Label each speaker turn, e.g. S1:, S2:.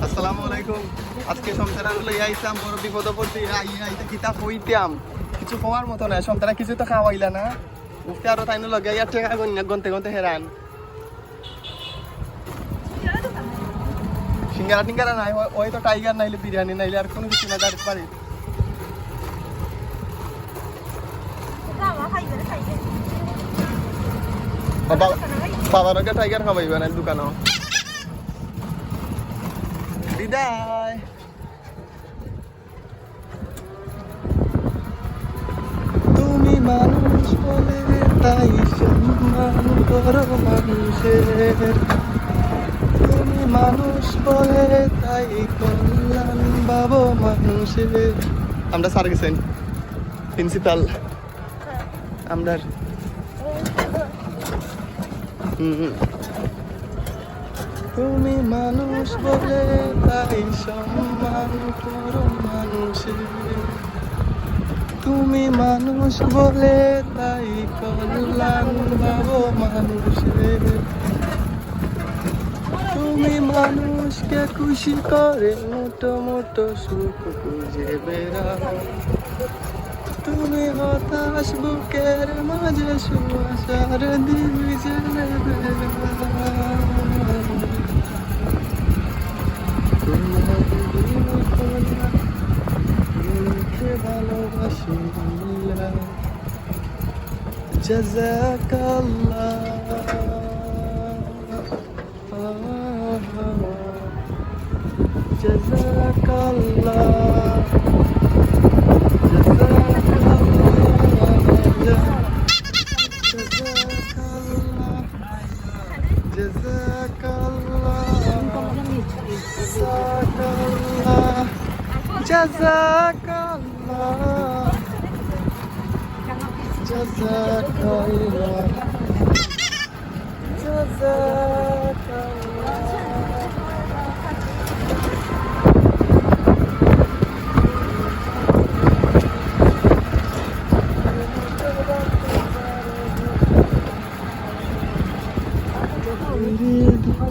S1: আসসালামু আলাইকুম। আজকে সন্তান লই আইসাম বড় বিপদ পড়ছি। আইতে কিতাব হইতাম কিছু খাওয়ার মতো না, সন্তান কিছু তো খাওয়াইলা না। উঠতে আরো তাইনো লগে আর টাকা গনতে গনতে হেরান। সিঙ্গারা টিঙ্গারা নাই, ওই তো টাইগার নাইলে বিরিয়ানি নাইলে আর কোনো কিছু না দাঁড়িয়ে পারি। বাবার আগে টাইগার খাওয়াইবে না দোকানও। বিদায়। তুমি মানুষ বলে তাই সম্মান করো মানুষের, তুমি মানুষ বলে তাই কল্যাণ বাবু মানুষের। আমরা স্যার গেছেন প্রিন্সিপাল আমরা। তুমি মানুষ বলে তাই সম্মান করো মানুষের, তুমি মানুষ বলে তাই কল্যাণ বাবু মানুষের। তুমি মানুষকে খুশি করে মোটো মোটো সুখ খুঁজে বেড়াও, তুমি হতাশ বুকের মাঝে সুয়াশার দিবি জেনে বেড়াও। ভালোবাসি জাযাকাল্লাহ, জাযাকাল্লাহ, জাযাকাল্লাহ, জাযাকাল্লাহ, জাযাকাল্লাহ।